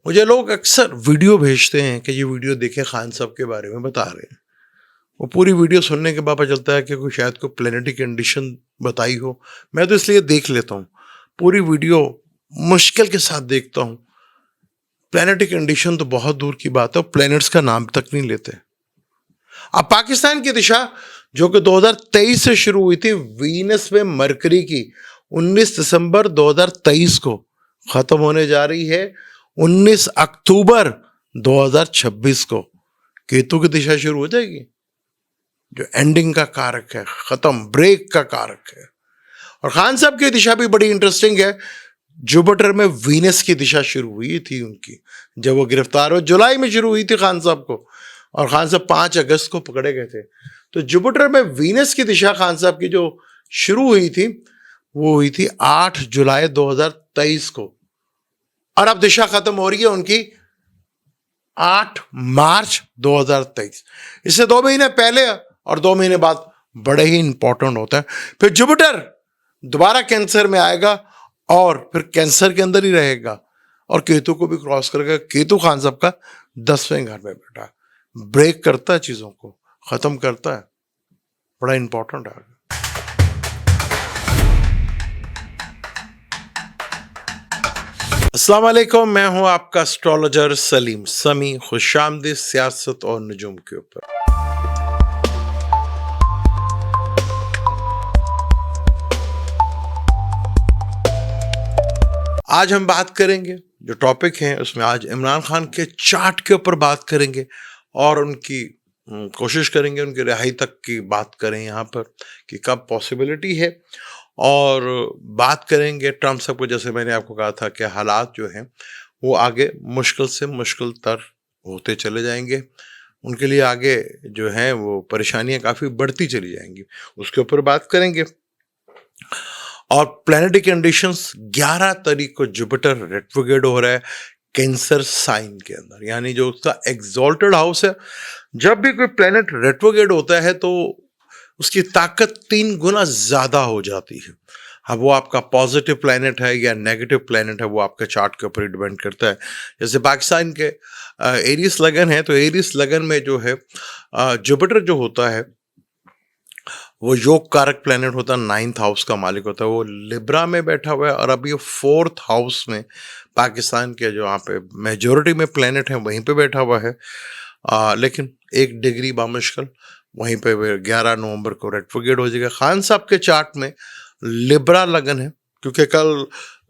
मुझे लोग अक्सर वीडियो भेजते हैं कि ये वीडियो देखे, खान साहब के बारे में बता रहे हैं। वो पूरी वीडियो सुनने के बाद पता चलता है कि कोई शायद कोई प्लेनेटरी कंडीशन बताई हो। मैं तो इसलिए देख लेता हूँ, पूरी वीडियो मुश्किल के साथ देखता हूँ। प्लेनेटरी कंडीशन तो बहुत दूर की बात है, प्लैनेट्स का नाम तक नहीं लेते। अब पाकिस्तान की दिशा जो कि 2023 से शुरू हुई थी, वीनस में मरकरी की 19 दिसंबर 2023 को खत्म होने जा रही है 19 अक्टूबर 2026 को। केतु की दिशा शुरू हो जाएगी, जो एंडिंग का कारक है, खत्म, ब्रेक का कारक है। और खान साहब की दिशा भी बड़ी इंटरेस्टिंग है। जुपिटर में वीनस की दिशा शुरू हुई थी उनकी, जब वो गिरफ्तार हुए जुलाई में शुरू हुई थी खान साहब को, और खान साहब 5 अगस्त को पकड़े गए थे। तो जुपिटर में वीनस की दिशा खान साहब की जो शुरू हुई थी वो हुई थी 8 जुलाई 2023 को, और अब दिशा खत्म हो रही है उनकी 8 मार्च 2023। इससे 2 महीने पहले और 2 महीने बाद बड़े ही इंपॉर्टेंट होता है। फिर जुपिटर दोबारा कैंसर में आएगा और फिर कैंसर के अंदर ही रहेगा, और केतु को भी क्रॉस करेगा। केतु खान साहब का 10वें घर में बैठा, ब्रेक करता है, चीजों को खत्म करता है, बड़ा इंपॉर्टेंट है। अस्सलाम वालेकुम, मैं हूं आपका एस्ट्रोलॉजर सलीम समी। खुशामदीद सियासत और नजूम के ऊपर। आज हम बात करेंगे, जो टॉपिक है उसमें आज इमरान खान के चार्ट के ऊपर बात करेंगे और उनकी कोशिश करेंगे उनकी रिहाई तक की बात करें यहाँ पर कि कब पॉसिबिलिटी है। और बात करेंगे ट्रम्प साहब को, जैसे मैंने आपको कहा था कि हालात जो हैं वो आगे मुश्किल से मुश्किल तर होते चले जाएंगे। उनके लिए आगे जो है वो परेशानियां काफ़ी बढ़ती चली जाएंगी, उसके ऊपर बात करेंगे। और प्लैनेटरी कंडीशंस 11 तारीख को जुपिटर रेट्रोग्रेड हो रहा है कैंसर साइन के अंदर, यानी जो उसका एग्जॉल्टेड हाउस है। जब भी कोई प्लैनेट रेट्रोग्रेड होता है तो उसकी ताकत 3 गुना ज्यादा हो जाती है। अब वो आपका पॉजिटिव प्लैनेट है या नेगेटिव प्लैनेट है, वो आपके चार्ट के ऊपर डिपेंड करता है। जैसे पाकिस्तान के एरिस लगन है, तो एरिस लगन में जो है जुपिटर जो होता है वो योग कारक प्लैनेट होता है, 9th हाउस का मालिक होता है। वो लिब्रा में बैठा हुआ है, और अभी 4th हाउस में पाकिस्तान के जो यहाँ पे मेजोरिटी में प्लैनेट है वहीं पे बैठा हुआ है। लेकिन 1 डिग्री बामुश्किल वहीं पे 11 नवंबर को रेट्रोग्रेड हो जाएगा। खान साहब के चार्ट में लिब्रा लगन है, क्योंकि कल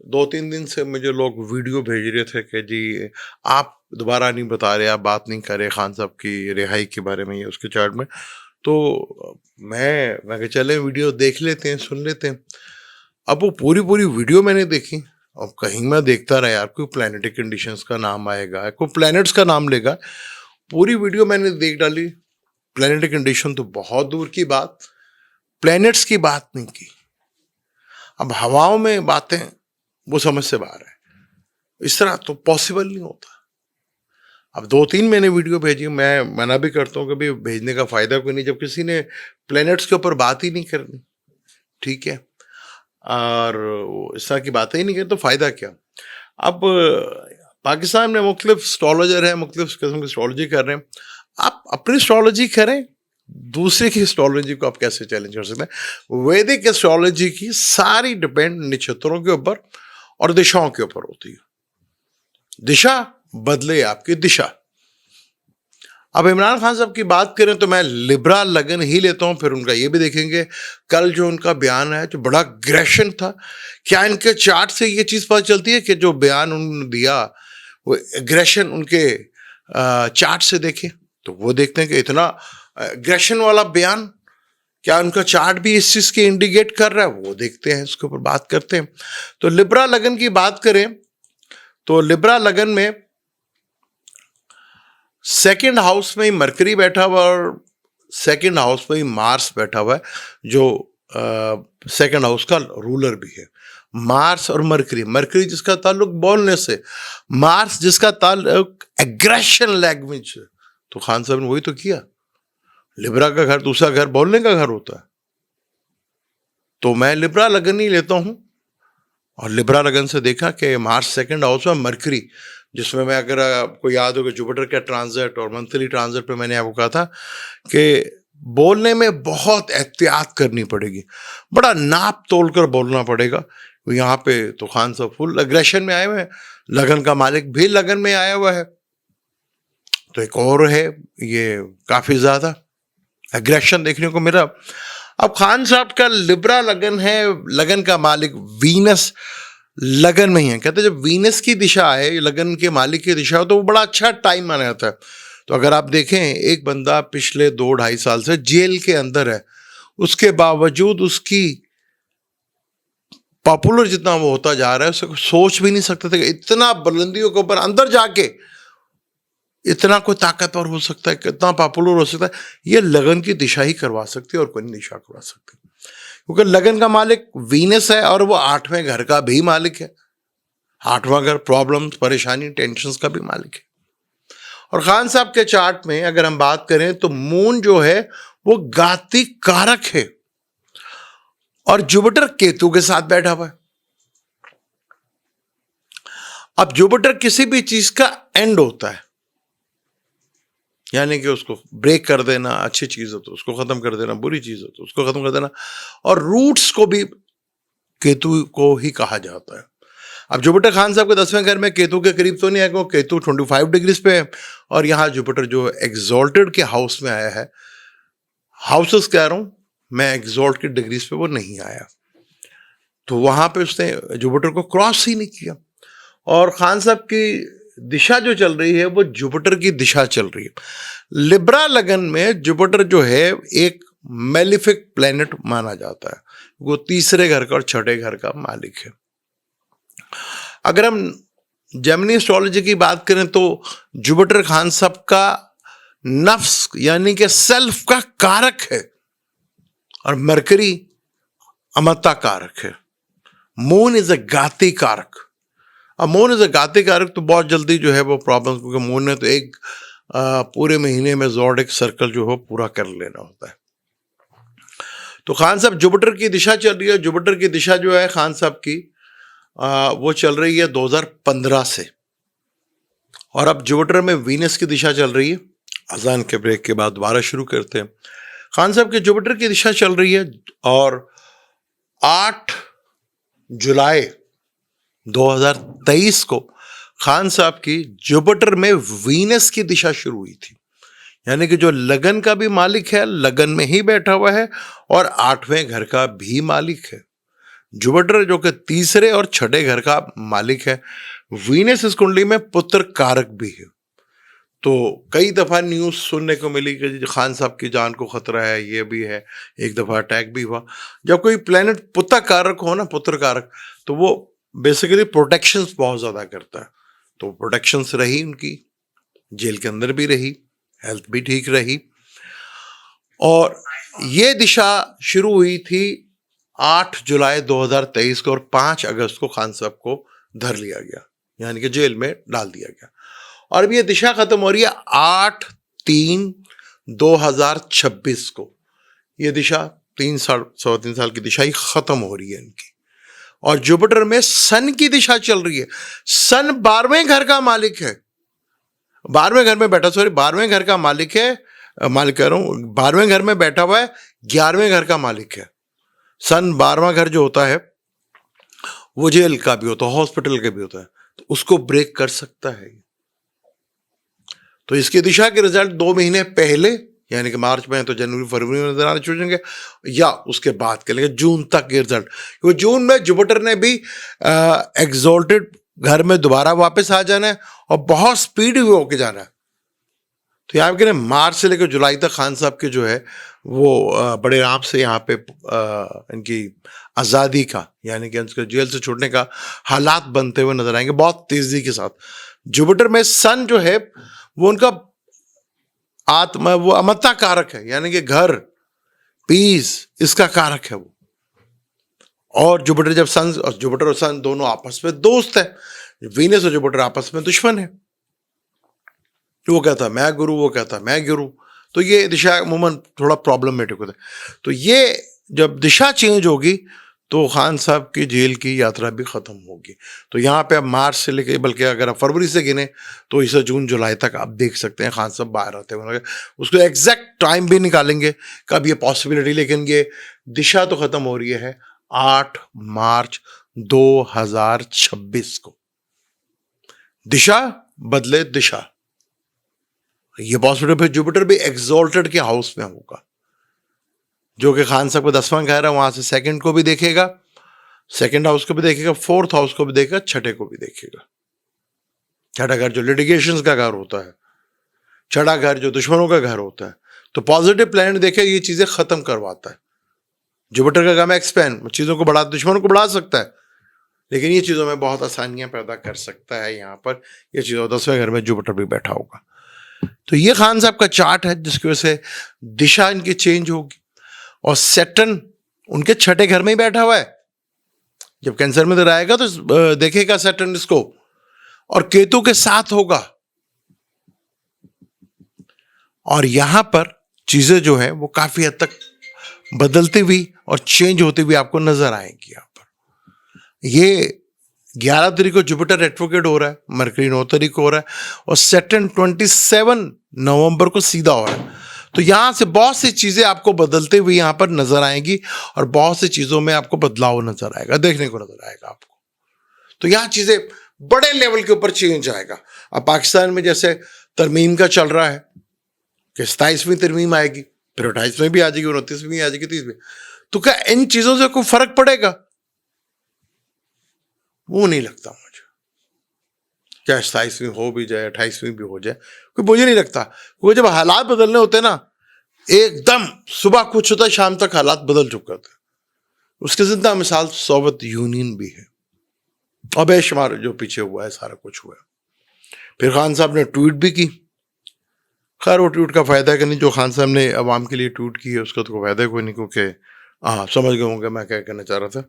2-3 दिन से मुझे लोग वीडियो भेज रहे थे कि जी आप दोबारा नहीं बता रहे, आप बात नहीं कर रहे खान साहब की रिहाई के बारे में, ये उसके चार्ट में। तो मैं कहा चले वीडियो देख लेते हैं, सुन लेते हैं। अब वो पूरी वीडियो मैंने देखी, अब कहीं मैं देखता रहा यार कोई प्लैनेटरी कंडीशंस का नाम आएगा, कोई प्लैनेट्स का नाम लेगा। पूरी वीडियो मैंने देख डाली, प्लैनेटरी कंडीशन तो बहुत दूर की बात, प्लैनेट्स की बात नहीं की। अब हवाओं में बातें वो समझ से बाहर है, इस तरह तो पॉसिबल नहीं होता। अब 2-3 मैंने वीडियो भेजी, मैं मना भी करता हूँ कि भाई भेजने का फायदा कोई नहीं जब किसी ने प्लैनेट्स के ऊपर बात ही नहीं करनी, ठीक है, और इस तरह की बातें ही नहीं करनी तो फायदा क्या। अब पाकिस्तान में मुख्तलिफ एस्ट्रोलॉजर हैं, मुख्तलिफ किस्म की एस्ट्रोलॉजी कर रहे हैं। आप अपनी एस्ट्रोलॉजी करें, दूसरे की एस्ट्रोलॉजी को आप कैसे चैलेंज कर सकते हैं। वैदिक एस्ट्रोलॉजी की सारी डिपेंड नक्षत्रों के ऊपर और दिशाओं के ऊपर होती है। दिशा बदले आपकी दिशा। अब इमरान खान साहब की बात करें तो मैं लिब्रा लगन ही लेता हूं, फिर उनका ये भी देखेंगे। कल जो उनका बयान है जो बड़ा अग्रेशन था, क्या इनके चार्ट से ये चीज पता चलती है कि जो बयान उन्होंने दिया वो अग्रेशन उनके चार्ट से देखें तो वो देखते हैं कि इतना अग्रेशन वाला बयान, क्या उनका चार्ट भी इस चीज के इंडिकेट कर रहा है, वो देखते हैं, इसके ऊपर बात करते हैं। तो लिब्रा लगन की बात करें तो लिब्रा लगन में 2nd हाउस में ही मरकरी बैठा हुआ और 2nd हाउस में ही मार्स बैठा हुआ है, जो 2nd हाउस का रूलर भी है। मार्स और मरकरी, मरकरी जिसका ताल्लुक बोलने से, मार्स जिसका ताल्लुक एग्रेशन लैंग्वेज से। तो खान साहब ने वही तो किया। लिब्रा का घर, दूसरा घर बोलने का घर होता है। तो मैं लिब्रा लगन ही लेता हूं और लिब्रा लगन से देखा कि मार्च सेकंड हाउस में मरकरी, जिसमें मैं, अगर आपको याद हो कि जुपिटर का ट्रांजिट और मंथली ट्रांजिट पे मैंने आपको कहा था कि बोलने में बहुत एहतियात करनी पड़ेगी, बड़ा नाप तोल कर बोलना पड़ेगा। यहाँ पे तो खान साहब फुल अग्रेशन में आए हुए हैं, लगन का मालिक भी लगन में आया हुआ है, तो एक और है, ये काफी ज्यादा एग्रेशन देखने को मिला। अब खान साहब का लिब्रा लगन है, लगन का मालिक वीनस लगन में ही है। कहते हैं जब वीनस की दिशा आए, लगन के मालिक की दिशा हो, तो वो बड़ा अच्छा टाइम माना जाता है। तो अगर आप देखें, एक बंदा पिछले 2-2.5 साल से जेल के अंदर है, उसके बावजूद उसकी पॉपुलर जितना वो होता जा रहा है, उसको सोच भी नहीं सकते थे कि इतना बुलंदियों के ऊपर अंदर जाके इतना कोई ताकतवर हो सकता है, कितना पॉपुलर हो सकता है। ये लगन की दिशा ही करवा सकती है और कोई नहीं दिशा करवा सकती, क्योंकि लगन का मालिक वीनस है और वो 8वें घर का भी मालिक है। 8वां घर प्रॉब्लम्स, परेशानी, टेंशन्स का भी मालिक है। और खान साहब के चार्ट में अगर हम बात करें तो मून जो है वो घाती कारक है और जुपिटर केतु के साथ बैठा हुआ है। अब जुपिटर किसी भी चीज का एंड होता है, यानी कि उसको ब्रेक कर देना, अच्छी चीज हो तो उसको खत्म कर देना, बुरी चीज हो तो उसको खत्म कर देना। और रूट्स को भी केतु को ही कहा जाता है। अब जुपिटर खान साहब के 10वें घर में केतु के करीब तो नहीं है, वो केतु 25 डिग्रीज पे है, और यहाँ जुपिटर जो एग्जॉल्टेड के हाउस में आया है, हाउसेस कह रहा हूं मैं, एग्जॉल्ट की डिग्रीज पे वो नहीं आया, तो वहां पे उसने जुपिटर को क्रॉस ही नहीं किया। और खान साहब की दिशा जो चल रही है वो जुपिटर की दिशा चल रही है। लिब्रा लगन में जुपिटर जो है एक मेलिफिक प्लेनेट माना जाता है, वो 3रे घर का और 6ठे घर का मालिक है। अगर हम जेमिनी एस्ट्रोलॉजी की बात करें तो जुपिटर खान साहब का नफ्स यानी कि सेल्फ का कारक है, और मरकरी अमरता कारक है। मून इज अ घाती कारक। अब मून इज अ घाती कारक तो बहुत जल्दी जो है वो प्रॉब्लम, क्योंकि मून ने तो एक पूरे महीने में ज़ोडिक सर्कल जो हो पूरा कर लेना होता है। तो खान साहब जुपिटर की दिशा चल रही है। जुपिटर की दिशा जो है खान साहब की वो चल रही है 2015 से, और अब जुपिटर में वीनस की दिशा चल रही है। अजान के ब्रेक के बाद दोबारा शुरू करते हैं। खान साहब के जुपिटर की दिशा चल रही है, और 8 जुलाई 2023 को खान साहब की जुपिटर में वीनस की दिशा शुरू हुई थी, यानी कि जो लगन का भी मालिक है, लगन में ही बैठा हुआ है, और 8वें घर का भी मालिक है। जुपिटर जो कि 3रे और 6ठे घर का मालिक है। वीनस इस कुंडली में पुत्र कारक भी है। तो कई दफा न्यूज सुनने को मिली कि खान साहब की जान को खतरा है, ये भी है। एक दफा अटैक भी हुआ। जब कोई प्लेनेट पुत्र कारक हो ना, पुत्र कारक, तो वो बेसिकली प्रोटेक्शंस बहुत ज्यादा करता है। तो प्रोटेक्शंस रही उनकी, जेल के अंदर भी रही, हेल्थ भी ठीक रही। और ये दिशा शुरू हुई थी 8 जुलाई 2023 को, और 5 अगस्त को खान साहब को धर लिया गया, यानी कि जेल में डाल दिया गया। और अब ये दिशा खत्म हो रही है 8/3/2026 को। ये दिशा 3 साल की दिशा ही खत्म हो रही है इनकी। और जुपिटर में सन की दिशा चल रही है। सन 12वें घर का मालिक है, 12वें घर में बैठा, 12वें घर का मालिक है, मालिक कह रहा हूं, 12वें घर में बैठा हुआ है, 11वें घर का मालिक है। सन 12वां घर जो होता है वो जेल का भी होता है, हॉस्पिटल का भी होता है, तो उसको ब्रेक कर सकता है। तो इसकी दिशा के रिजल्ट 2 महीने पहले, यानी कि मार्च में है तो जनवरी फरवरी में नजर आने शुरू होंगे, या उसके बाद के लिए जून तक के रिजल्ट। क्योंकि जून में जुपिटर ने भी एग्जॉल्टेड घर में दोबारा वापस आ जाना है और बहुत स्पीड भी होके जाना है। तो यहाँ पे मार्च से लेकर जुलाई तक खान साहब के जो है वो बड़े आराम से यहाँ पे इनकी आज़ादी का, यानी कि उनके जेल से छूटने का हालात बनते हुए नजर आएंगे बहुत तेजी के साथ। जुपिटर में सन जो है वो उनका आत्मा, वो अमरता कारक है, यानी कि घर, पीस, इसका कारक है वो। और जुपिटर जब सन, और जुपिटर और सन दोनों आपस में दोस्त है, वीनस और जुपिटर आपस में दुश्मन है। वो कहता मैं गुरु, वो कहता मैं गुरु, तो ये दिशा अमूमन थोड़ा प्रॉब्लमेटिक होता है। तो ये जब दिशा चेंज होगी तो खान साहब की जेल की यात्रा भी ख़त्म होगी। तो यहाँ पे अब मार्च से लेके, बल्कि अगर आप फरवरी से गिने तो इसे जून जुलाई तक आप देख सकते हैं खान साहब बाहर आते हुए। उसको एग्जैक्ट टाइम भी निकालेंगे कब ये पॉसिबिलिटी, लेकिन ये दिशा तो ख़त्म हो रही है 8 मार्च 2026 को। दिशा बदले दिशा, ये पॉसिबिलिटी। फिर जुपिटर भी एक्सॉल्टेड के हाउस में होगा, जो कि खान साहब का 10वां घर है, वहां से सेकंड को भी देखेगा, सेकंड हाउस को भी देखेगा, फोर्थ हाउस को भी देखेगा, छठे को भी देखेगा। छठा घर जो लिटिगेशन का घर होता है, छठा घर जो दुश्मनों का घर होता है। तो पॉजिटिव प्लैनेट देखे ये चीजें खत्म करवाता है। जुपिटर का काम है एक्सपैंड, चीजों को बढ़ा, दुश्मनों को बढ़ा सकता है, लेकिन ये चीजों में बहुत आसानियां पैदा कर सकता है। यहाँ पर ये चीजों 10वें घर में जुपिटर भी बैठा होगा। तो ये खान साहब का चार्ट है जिसकी वजह से दिशा इनकी चेंज होगी। और सैटर्न उनके छठे घर में ही बैठा हुआ है। जब कैंसर में रहेगा तो देखेगा सैटर्न इसको, और केतु के साथ होगा। और यहां पर चीजें जो है वो काफी हद तक बदलती हुई और चेंज होती हुई आपको नजर आएंगी। यहां पर ये 11 तारीख को जुपिटर रेट्रोग्रेड हो रहा है, मरकरी 9 तारीख को हो रहा है, और सैटर्न 27 नवंबर को सीधा हो रहा है। तो यहां से बहुत सी चीजें आपको बदलते हुए यहां पर नजर आएंगी, और बहुत सी चीजों में आपको बदलाव नजर आएगा, देखने को नजर आएगा आपको। तो यहां चीजें बड़े लेवल के ऊपर चेंज आएगा। अब पाकिस्तान में जैसे तरमीम का चल रहा है कि 27वीं तरमीम आएगी, फिर 28वीं भी आ जाएगी, 29वीं आ जाएगी, 30वीं। तो क्या इन चीजों से कोई फर्क पड़ेगा? वो नहीं लगता मुझे। चाहे 27वीं हो भी जाए, 28वीं भी हो जाए, कोई मुझे नहीं लगता। क्योंकि जब हालात बदलने होते हैं ना, एकदम सुबह कुछ होता है, शाम तक हालात बदल चुके होते हैं। उसकी जिंदा मिसाल सोवियत यूनियन भी है, और बेशुमार जो पीछे हुआ है सारा कुछ हुआ है। फिर खान साहब ने ट्वीट भी की। खैर वो ट्वीट का फायदा है कि नहीं, जो खान साहब ने अवाम के लिए ट्वीट की है उसका तो कोई फायदा कोई नहीं, क्योंकि हाँ समझ गए होंगे मैं क्या कहना चाह रहा था।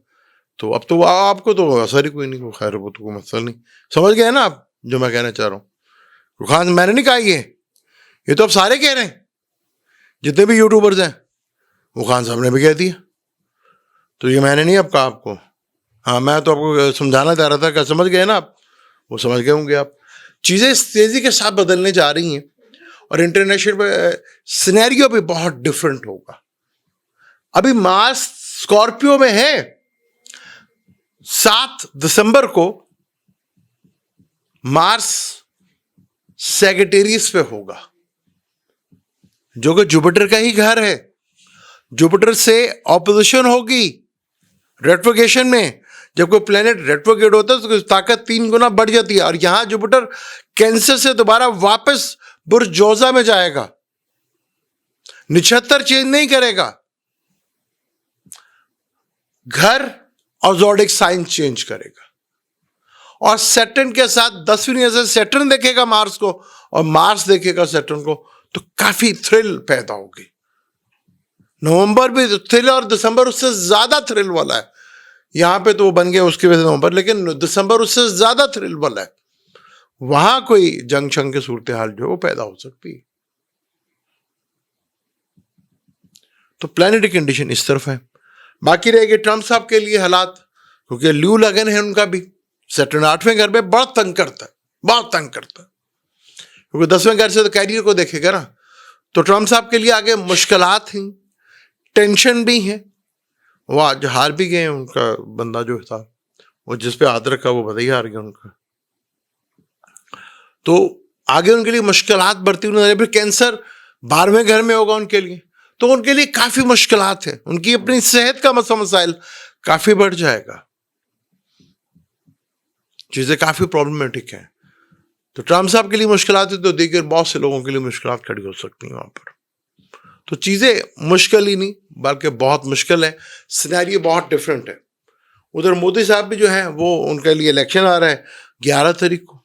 तो अब तो आपको तो असर ही कोई नहीं, खैर वो तो कोई मसला नहीं, समझ गए ना आप जो मैं कहना चाह रहा हूँ। खान मैंने नहीं कहा ये तो अब सारे कह रहे हैं, जितने भी यूट्यूबर्स हैं, वो खान साहब ने भी कह दिया। तो ये मैंने नहीं अब कहा आपको, हाँ मैं तो आपको समझाना चाह रहा था कि समझ गए ना आप, वो समझ गए होंगे आप। चीज़ें इस तेज़ी के साथ बदलने जा रही हैं, और इंटरनेशनल सिनेरियो भी बहुत डिफरेंट होगा। अभी मार्स स्कॉर्पियो में है, 7 दिसंबर को मार्स सैगिटेरियस पे होगा, जो कि जुपिटर का ही घर है। जुपिटर से ऑपोजिशन होगी रेट्रोगेशन में। जब कोई प्लेनेट रेट्रोगेट होता है तो उसकी ताकत 3 गुना बढ़ जाती है। और यहां जुपिटर कैंसर से दोबारा वापस बुर्ज जोजा में जाएगा, निछत्तर चेंज नहीं करेगा, घर और ज़ोडिक साइन चेंज करेगा। और सैटर्न के साथ 10वीं नजर सैटर्न देखेगा मार्स को, और मार्स देखेगा सैटर्न को, तो काफी थ्रिल पैदा होगी। नवंबर भी थ्रिल, और दिसंबर उससे ज्यादा थ्रिल वाला है। यहां पे तो वो बन गया उसकी वजह से नवंबर, लेकिन दिसंबर उससे ज्यादा थ्रिल वाला है। वहां कोई जंग शंग की सूरत हाल जो वो पैदा हो सकती है। तो प्लैनेटरी कंडीशन इस तरफ है। बाकी रहेगी ट्रम्प साहब के लिए हालात, क्योंकि ल्यू लगन है उनका भी। सैटर्न 8वें घर में बहुत तंग करता है, बहुत तंग करता है, क्योंकि 10वें घर से तो कैरियर को देखेगा ना। तो ट्रम्प साहब के लिए आगे मुश्किलात हैं, टेंशन भी है। वो आज हार भी गए, उनका बंदा जो था वो जिस पे हाथ रखा वो बधाई हार गया उनका। तो आगे उनके लिए मुश्किलात बढ़ती हुई। फिर कैंसर 12वें घर में होगा उनके लिए, तो उनके लिए काफी मुश्किलात है। उनकी अपनी सेहत का मसाइल काफी बढ़ जाएगा, चीजें काफी प्रॉब्लमेटिक हैं। तो ट्रम्प साहब के लिए मुश्किलात है, तो दीगर बहुत से लोगों के लिए मुश्किलात खड़ी हो सकती हैं वहां पर। तो चीजें मुश्किल ही नहीं बल्कि बहुत मुश्किल है, सिनेरियो बहुत डिफरेंट है। उधर मोदी साहब भी जो है वो, उनके लिए इलेक्शन आ रहा है 11 तारीख को।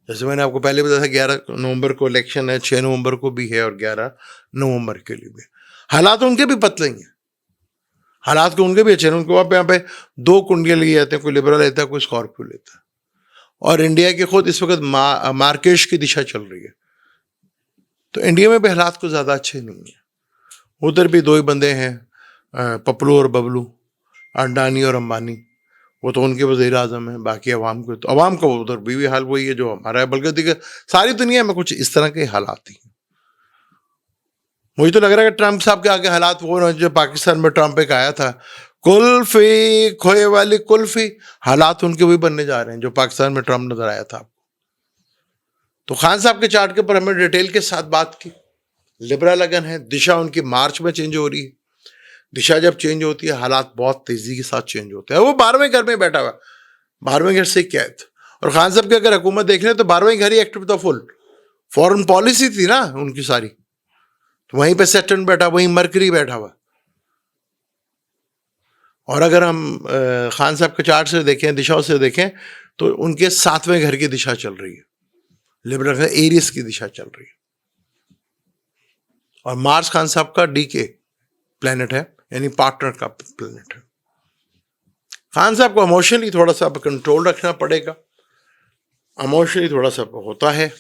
जैसे मैंने आपको पहले बताया था 11 नवंबर को इलेक्शन है, 6 नवंबर को भी है, और 11 नवंबर के लिए भी। हालात उनके भी पतले ही हैं, हालात को उनके भी अच्छे हैं। उनको आप यहाँ पे 2 कुंडियाँ लिए जाते हैं, कोई लिबरल लेता है, कोई स्कॉर्पियो लेता है। और इंडिया के खुद इस वक्त मार्केश की दिशा चल रही है। तो इंडिया में भी हालात को ज़्यादा अच्छे नहीं है। उधर भी 2 ही बंदे हैं, पपलू और बबलू, अडानी और अंबानी, वो तो उनके वज़ीर आज़म हैं, बाकी अवाम को तो अवाम का उधर भी हाल वही है जो हमारा है, बल्कि देखिए सारी दुनिया में कुछ इस तरह के हालात ही हैं। मुझे तो लग रहा है कि ट्रंप साहब के आगे हालात वो ना जो पाकिस्तान में ट्रंप एक आया था, कुल्फी खोए वाली कुल्फी, हालात उनके वही बनने जा रहे हैं जो पाकिस्तान में ट्रंप नजर आया था। तो खान साहब के चार्ट के ऊपर हमने डिटेल के साथ बात की। लिबरल लगन है, दिशा उनकी मार्च में चेंज हो रही है। दिशा जब चेंज होती है हालात बहुत तेजी के साथ चेंज होते हैं। वो 12वें घर में बैठा हुआ, 12वें घर से कैद। और खान साहब की अगर हुकूमत देख लें तो 12वें घर ही एक्टिव था फुल, फॉरेन पॉलिसी थी ना उनकी सारी, तो वहीं पे सैटर्न बैठा, वहीं मरकरी बैठा हुआ। और अगर हम खान साहब के चार्ट से देखें, दिशाओं से देखें, तो उनके 7वें घर की दिशा चल रही है, लिबरल एरियस की दिशा चल रही है। और मार्स खान साहब का डीके प्लेनेट है, यानी पार्टनर का प्लेनेट है। खान साहब को इमोशनली थोड़ा सा कंट्रोल रखना पड़ेगा, इमोशनली थोड़ा सा होता है,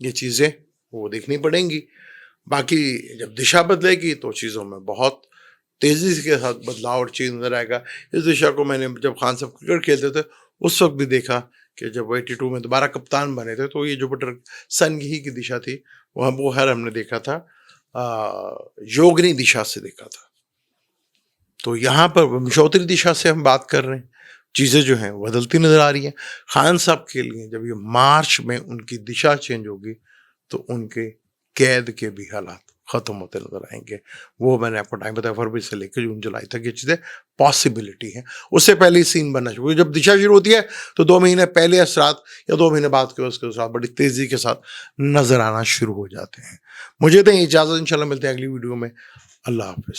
ये चीज़ें वो देखनी पड़ेंगी। बाकी जब दिशा बदलेगी तो चीज़ों में बहुत तेज़ी के साथ बदलाव और चेंज नजर आएगा। इस दिशा को मैंने जब खान साहब क्रिकेट खेलते थे उस वक्त भी देखा कि जब 82 में दोबारा कप्तान बने थे तो ये जुपिटर सन ही की दिशा थी, वो हर हमने देखा था योगिनी दिशा से देखा था। तो यहाँ पर वंशोत्तरी दिशा से हम बात कर रहे हैं, चीज़ें जो हैं बदलती नजर आ रही हैं। खान साहब के लिए जब ये मार्च में उनकी दिशा चेंज होगी तो उनके कैद के भी हालात खत्म होते नजर आएंगे। वो मैंने आपको टाइम बताया, फरवरी से लेकर जून जुलाई तक ये चीज़ें पॉसिबिलिटी हैं। उससे पहले ही सीन बनना शुरू, जब दिशा शुरू होती है तो 2 महीने पहले असरात या 2 महीने बाद के उसके साथ बड़ी तेज़ी के साथ नजर आना शुरू हो जाते हैं। मुझे तो इजाज़त, इंशाल्लाह मिलते हैं अगली वीडियो में। अल्लाह हाफिज़।